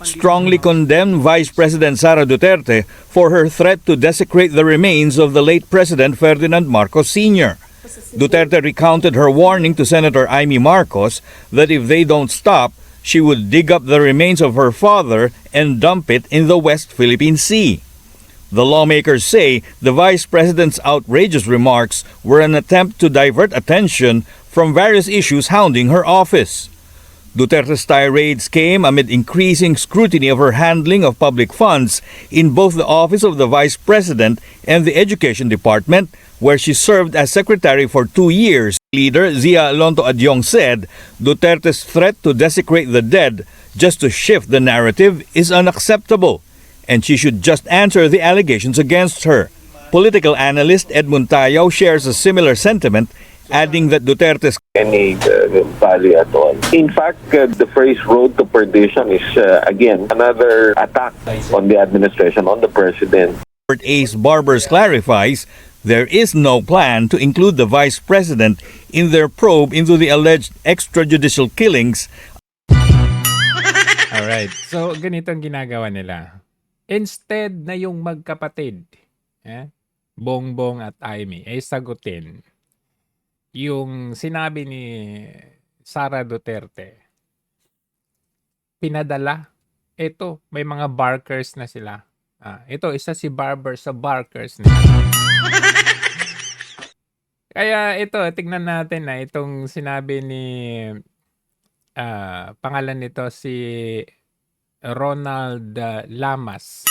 strongly condemned Vice President Sara Duterte for her threat to desecrate the remains of the late President Ferdinand Marcos Sr. Duterte recounted her warning to Senator Amy Marcos that if they don't stop, she would dig up the remains of her father and dump it in the West Philippine Sea. The lawmakers say the Vice President's outrageous remarks were an attempt to divert attention from various issues hounding her office. Duterte's tirades came amid increasing scrutiny of her handling of public funds in both the Office of the Vice President and the Education Department, where she served as secretary for 2 years. Leader Zia Alonto Adyong said Duterte's threat to desecrate the dead just to shift the narrative is unacceptable, and she should just answer the allegations against her. Political analyst Edmund Tayaw shares a similar sentiment, adding that Duterte's any value at all. In fact, the phrase road to perdition is again another attack on the administration, on the president. Ace Barbers clarifies there is no plan to include the Vice President in their probe into the alleged extrajudicial killings. Alright, so ganito ang ginagawa nila. Instead na yung magkapatid, Bongbong at Amy, ay sagutin yung sinabi ni Sara Duterte. Pinadala. Ito, may mga barkers na sila. Ito, isa si Barber sa barkers nila. Kaya ito, tignan natin na itong sinabi ni pangalan nito si Ronald Lamas.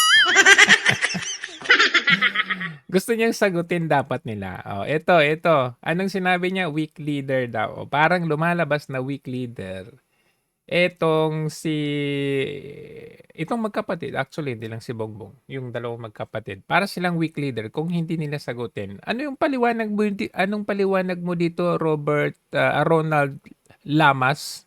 Gusto niyang sagutin dapat nila. Ito. Anong sinabi niya? Weak leader daw. Parang lumalabas na weak leader. Itong magkapatid, actually hindi lang si Bongbong, yung dalawang magkapatid. Para silang weak leader kung hindi nila sagutin. Anong paliwanag mo dito, Robert Ronald Lamas?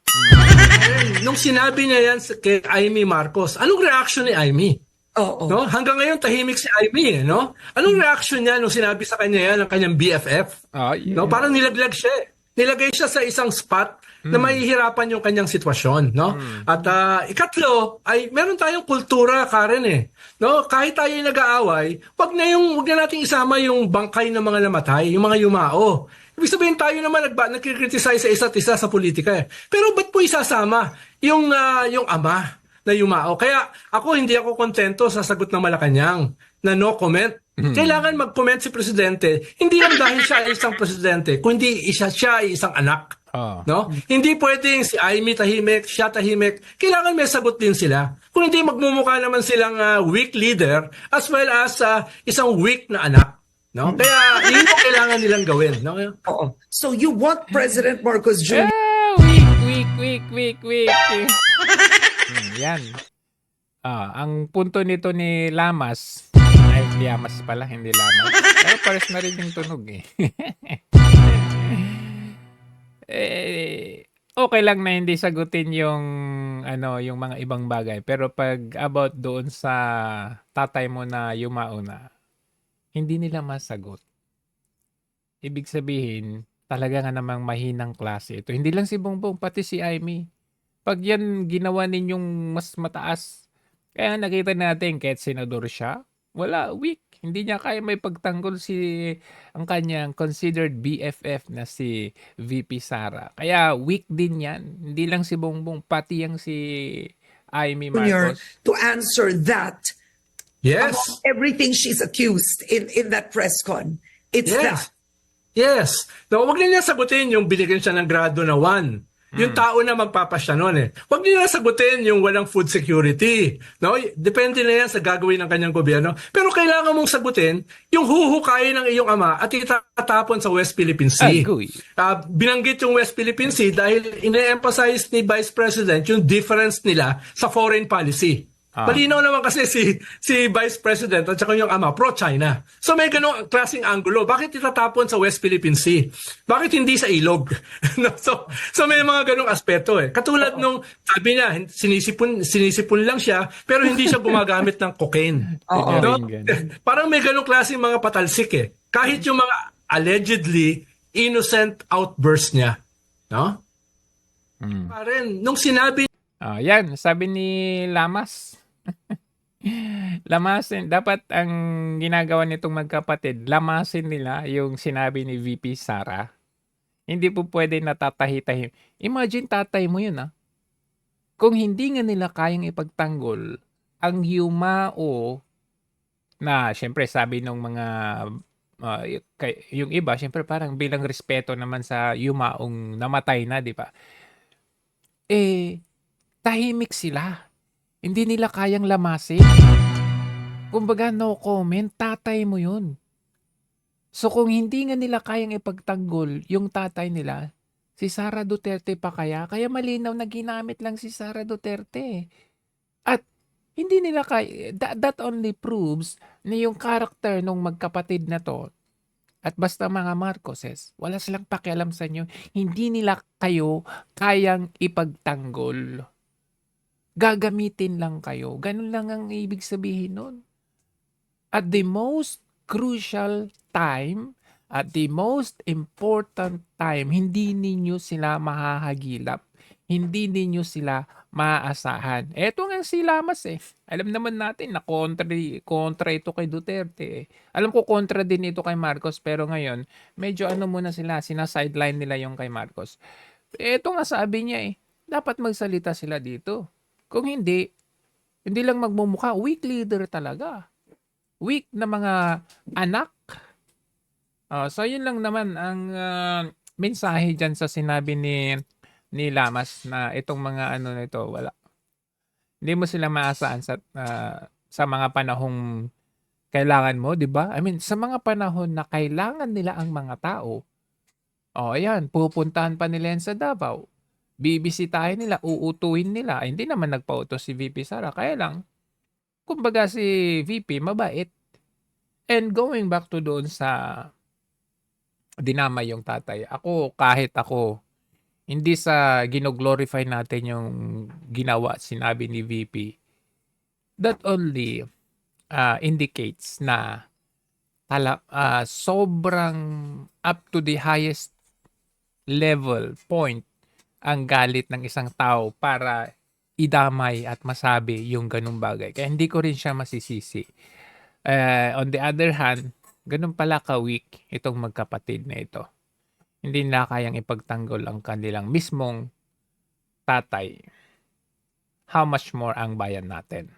Nung sinabi niya yan kay Amy Marcos, anong reaction ni Amy? No? Hanggang ngayon tahimik si Amy, no? Anong reaction niya nung sinabi sa kanya yan ng kanyang BFF? No, parang nilaglag siya. Nilagay siya sa isang spot na mahihirapan yung kanyang sitwasyon, no? At ikatlo ay meron tayong kultura, Karen no? Kahit tayo ay nag-aaway, wag na nating isama yung bangkay ng mga namatay, yung mga yumao. Ibig sabihin tayo naman nagkikriticize sa isa't isa sa politika Pero ba't po isasama yung ama na yumao? Kaya hindi ako kontento sa sagot ng Malacanang na no comment. Kailangan mag-comment si Presidente, hindi lang dahil siya ay isang Presidente, kundi siya ay isang anak. No? Hindi pwedeng si Amy tahimik, siya tahimik. Kailangan may sagot din sila. Kung hindi magmumukha naman silang weak leader as well as isang weak na anak. No? Kaya yun yung kailangan nilang gawin. No? So you want President Marcos Jr. Weak. Yan. Ang punto nito ni Lamas, Llamas pala, hindi Lamas. Pero pares na rin yung tunog okay lang na hindi sagutin yung mga ibang bagay. Pero pag about doon sa tatay mo na yumao na, hindi nila masagot. Ibig sabihin, talaga nga namang mahinang klase ito. Hindi lang si Bongbong, pati si Amy. Pag yan ginawa ninyong mas mataas, kaya nakita natin kahit senador siya, wala, weak. Hindi niya kaya may pagtanggol ang kanyang considered BFF na si VP Sara. Kaya weak din yan. Hindi lang si Bongbong, pati yang si Amy Marcos. To answer that, yes, everything she's accused in that press con, it's that. Yes. No, wag niya sagutin yung binigyan siya ng grado na 1. Yung tao na magpapasya nun Huwag niyo na sagutin yung walang food security. No? Depende na yan sa gagawin ng kanyang gobyerno. Pero kailangan mong sagutin yung huhukayin ng iyong ama at itatapon sa West Philippine Sea. Binanggit yung West Philippine Sea dahil ine-emphasize ni Vice President yung difference nila sa foreign policy. Malinaw naman kasi si Vice President at saka yung ama, pro-China. So may ganong klaseng angulo. Bakit itatapon sa West Philippine Sea? Bakit hindi sa ilog? No? So may mga ganong aspeto Katulad nung sabi niya, sinisipon lang siya, pero hindi siya gumagamit ng cocaine. No? Parang may ganong klaseng mga patalsik Kahit yung mga allegedly innocent outburst niya. No? Nung sinabi Yan, sabi ni Lamas. Lamasin, dapat ang ginagawa nitong magkapatid, lamasin nila yung sinabi ni VP Sara. Hindi po pwede na tatahi-tahi. Imagine tatay mo yun, Kung hindi nga nila kayang ipagtanggol ang yumao na siyempre sabi nung mga yung iba siyempre parang bilang respeto naman sa yumaong namatay na, 'di ba? Tahimik sila. Hindi nila kayang lamasin. Kumbaga no comment, tatay mo 'yun. So kung hindi nga nila kayang ipagtanggol yung tatay nila, si Sara Duterte pa kaya? Kaya malinaw na ginamit lang si Sara Duterte. At hindi nila that only proves na yung character nung magkapatid na to at basta mga Marcoses, wala silang pakialam sa inyo. Hindi nila kayo kayang ipagtanggol. Gagamitin lang kayo. Ganun lang ang ibig sabihin nun. At the most crucial time, at the most important time, hindi ninyo sila mahahagilap. Hindi ninyo sila maaasahan. Eto nga si Lamas Alam naman natin na kontra ito kay Duterte. Alam ko kontra din ito kay Marcos pero ngayon medyo muna sila, sina-sideline nila yung kay Marcos. Eto nga sabi niya dapat magsalita sila dito. Kung hindi lang magmumukha, weak leader talaga. Weak na mga anak. So yun lang naman ang mensahe dyan sa sinabi ni Lamas na itong mga nito wala. Hindi mo sila maasahan sa mga panahong kailangan mo, 'di ba? I mean, sa mga panahon na kailangan nila ang mga tao. Ayan, pupuntahan pa nila yan sa Davao. Bibisitahin nila, uutuin nila. Hindi naman nagpautos si VP Sara, kaya lang kumbaga si VP mabait. And going back to doon sa dinamay yung tatay. Kahit ako hindi sa gino-glorify natin yung ginawa sinabi ni VP. That only indicates na sobrang up to the highest level point ang galit ng isang tao para idamay at masabi yung ganung bagay. Kaya hindi ko rin siya masisisi. On the other hand, ganun pala ka-weak itong magkapatid na ito. Hindi na kayang ipagtanggol ang kanilang mismong tatay. How much more ang bayan natin?